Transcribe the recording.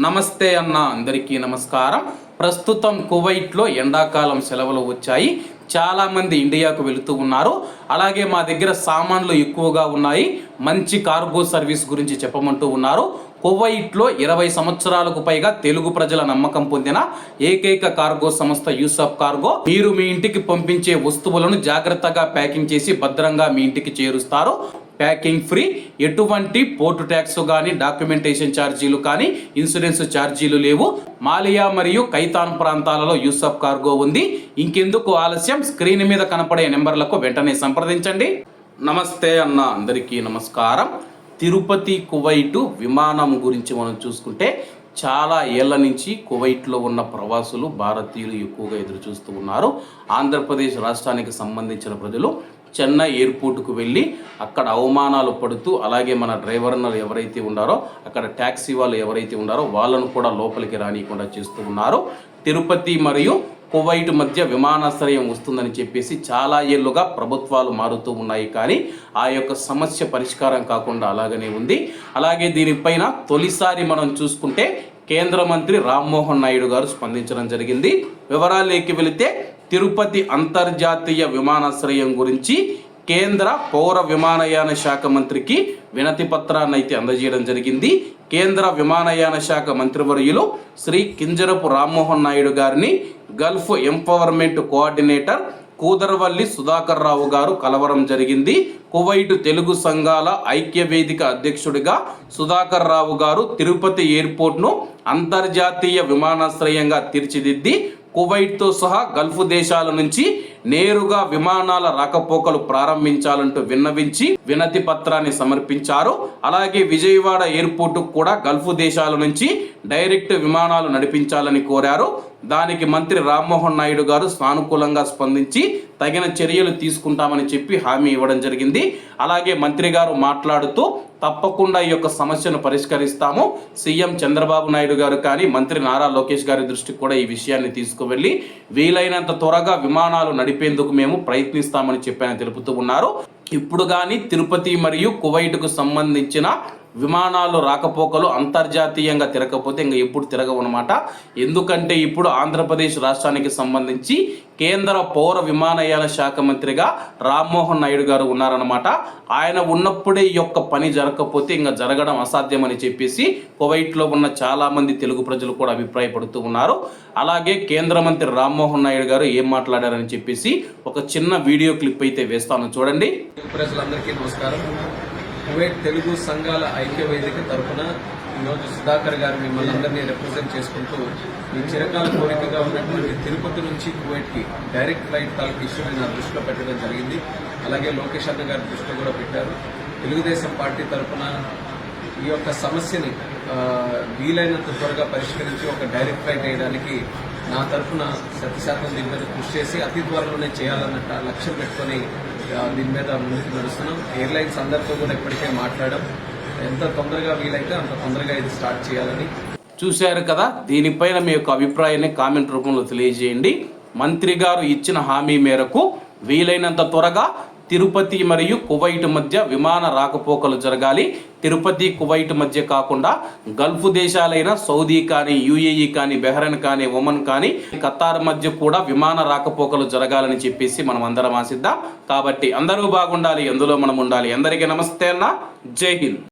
నమస్తే అన్న అందరికీ నమస్కారం. ప్రస్తుతం కువైట్లో ఎండాకాలం సెలవులు వచ్చాయి. చాలామంది ఇండియాకు వెళుతూ ఉన్నారు. అలాగే మా దగ్గర సామాన్లు ఎక్కువగా ఉన్నాయి, మంచి కార్గో సర్వీస్ గురించి చెప్పమంటూ ఉన్నారు. కువైట్లో 20 సంవత్సరాలకు పైగా తెలుగు ప్రజల నమ్మకం పొందిన ఏకైక కార్గో సంస్థ యూసఫ్ కార్గో. మీరు మీ ఇంటికి పంపించే వస్తువులను జాగ్రత్తగా ప్యాకింగ్ చేసి భద్రంగా మీ ఇంటికి చేరుస్తారు. ప్యాకింగ్ ఫ్రీ, ఎటువంటి పోర్టు ట్యాక్స్ కానీ, డాక్యుమెంటేషన్ ఛార్జీలు కానీ, ఇన్సూరెన్స్ ఛార్జీలు లేవు. మాలియా మరియు కైతాన్ ప్రాంతాలలో యూసఫ్ కార్గో ఉంది. ఇంకెందుకు ఆలస్యం, స్క్రీన్ మీద కనపడే నెంబర్లకు వెంటనే సంప్రదించండి. నమస్తే అన్న అందరికీ నమస్కారం. తిరుపతి కువైటు విమానం గురించి మనం చూసుకుంటే చాలా ఏళ్ల నుంచి కువైట్లో ఉన్న ప్రవాసులు, భారతీయులు ఎక్కువగా ఎదురు చూస్తూ ఉన్నారు. ఆంధ్రప్రదేశ్ రాష్ట్రానికి సంబంధించిన ప్రజలు చెన్నై ఎయిర్పోర్టుకు వెళ్ళి అక్కడ అవమానాలు పడుతూ, అలాగే మన డ్రైవర్లు ఎవరైతే ఉన్నారో, అక్కడ ట్యాక్సీ వాళ్ళు ఎవరైతే ఉన్నారో వాళ్ళను కూడా లోపలికి రానియకుండా చేస్తూ ఉన్నారు. తిరుపతి మరియు కువైట్ మధ్య విమానాశ్రయం వస్తుందని చెప్పేసి చాలా ఏళ్ళుగా ప్రభుత్వాలు మారుతూ ఉన్నాయి, కానీ ఆ యొక్క సమస్య పరిష్కారం కాకుండా అలాగనే ఉంది. అలాగే దీనిపైన తొలిసారి మనం చూసుకుంటే కేంద్ర మంత్రి రామ్మోహన్ నాయుడు గారు స్పందించడం జరిగింది. వివరాల్లోకి వెళితే తిరుపతి అంతర్జాతీయ విమానాశ్రయం గురించి కేంద్ర పౌర విమానయాన శాఖ మంత్రికి వినతి పత్రాన్ని అయితే అందజేయడం జరిగింది. కేంద్ర విమానయాన శాఖ మంత్రివర్యులు శ్రీ కింజరపు రామ్మోహన్ నాయుడు గారిని గల్ఫ్ ఎంపవర్మెంట్ కోఆర్డినేటర్ కూదర్వల్లి సుధాకర్ రావు గారు కలవరం జరిగింది. కువైట్ తెలుగు సంఘాల ఐక్య వేదిక అధ్యక్షుడిగా సుధాకర్ రావు గారు తిరుపతి ఎయిర్పోర్ట్ను అంతర్జాతీయ విమానాశ్రయంగా తీర్చిదిద్ది కువైట్తో సహా గల్ఫ్ దేశాల నుంచి నేరుగా విమానాల రాకపోకలు ప్రారంభించాలంటూ విన్నవించి వినతి పత్రాన్ని సమర్పించారు. అలాగే విజయవాడ ఎయిర్పోర్టుకు కూడా గల్ఫ్ దేశాల నుంచి డైరెక్ట్ విమానాలు నడిపించాలని కోరారు. దానికి మంత్రి రామ్మోహన్ నాయుడు గారు సానుకూలంగా స్పందించి తగిన చర్యలు తీసుకుంటామని చెప్పి హామీ ఇవ్వడం జరిగింది. అలాగే మంత్రి గారు మాట్లాడుతూ తప్పకుండా ఈ యొక్క సమస్యను పరిష్కరిస్తాము, సీఎం చంద్రబాబు నాయుడు గారు కానీ మంత్రి నారా లోకేష్ గారి దృష్టికి కూడా ఈ విషయాన్ని తీసుకువెళ్ళి వీలైనంత త్వరగా విమానాలు నడిపేందుకు మేము ప్రయత్నిస్తామని చెప్పని తెలుపుతూ ఉన్నారు. ఇప్పుడు కానీ తిరుపతి మరియు కువైట్కు సంబంధించిన విమానాలు రాకపోకలు అంతర్జాతీయంగా తిరగకపోతే ఇంకా ఎప్పుడు తిరగవన్నమాట. ఎందుకంటే ఇప్పుడు ఆంధ్రప్రదేశ్ రాష్ట్రానికి సంబంధించి కేంద్ర పౌర విమానయాన శాఖ మంత్రిగా రామ్మోహన్ నాయుడు గారు ఉన్నారన్నమాట. ఆయన ఉన్నప్పుడే ఈ యొక్క పని జరగకపోతే ఇంకా జరగడం అసాధ్యమని చెప్పేసి కువైట్లో ఉన్న చాలామంది తెలుగు ప్రజలు కూడా అభిప్రాయపడుతూ ఉన్నారు. అలాగే కేంద్ర మంత్రి రామ్మోహన్ నాయుడు గారు ఏం మాట్లాడారని చెప్పేసి ఒక చిన్న వీడియో క్లిప్ అయితే వేస్తాను, చూడండి. ప్రజలందరికీ నమస్కారం. కువైట్ తెలుగు సంఘాల ఐక్య వేదిక తరఫున ఈరోజు సుధాకర్ గారు మిమ్మల్ని అందరినీ రిప్రజెంట్ చేసుకుంటూ మీ చిరకాల కోరికగా ఉన్నటువంటి తిరుపతి నుంచి కువైట్కి డైరెక్ట్ ఫ్లైట్ తాలూకు ఇష్యూని నా దృష్టిలో పెట్టడం జరిగింది. అలాగే లోకేష్ అన్న గారి దృష్టిలో కూడా పెట్టారు. తెలుగుదేశం పార్టీ తరఫున ఈ యొక్క సమస్యని వీలైనంత త్వరగా పరిష్కరించి ఒక డైరెక్ట్ ఫ్లైట్ వేయడానికి నా తరఫున 100% దీని మీద కృషి చేసి అతి త్వరలోనే చేయాలన్న లక్ష్యం పెట్టుకొని దీని మీద ముందుకు నడుస్తున్నాం. ఎయిర్లైన్స్ అందరితో కూడా ఇప్పటికే మాట్లాడాం. ఎంత తొందరగా వీలైతే అంత తొందరగా ఇది స్టార్ట్ చేయాలని. చూశారు కదా, దీనిపైన మీ యొక్క అభిప్రాయాన్ని కామెంట్ రూపంలో తెలియజేయండి. మంత్రి గారు ఇచ్చిన హామీ మేరకు వీలైనంత త్వరగా తిరుపతి మరియు కువైట్ మధ్య విమాన రాకపోకలు జరగాలి. తిరుపతి కువైట్ మధ్య కాకుండా గల్ఫ్ దేశాలైన సౌదీ కానీ, యుఏఈ కానీ, బెహ్రెన్ కానీ, ఒమన్ కానీ, ఖతార్ మధ్య కూడా విమాన రాకపోకలు జరగాలని చెప్పేసి మనం అందరం ఆశిద్దాం. కాబట్టి అందరూ బాగుండాలి, అందులో మనం ఉండాలి. అందరికీ నమస్తే అన్న, జై హింద్.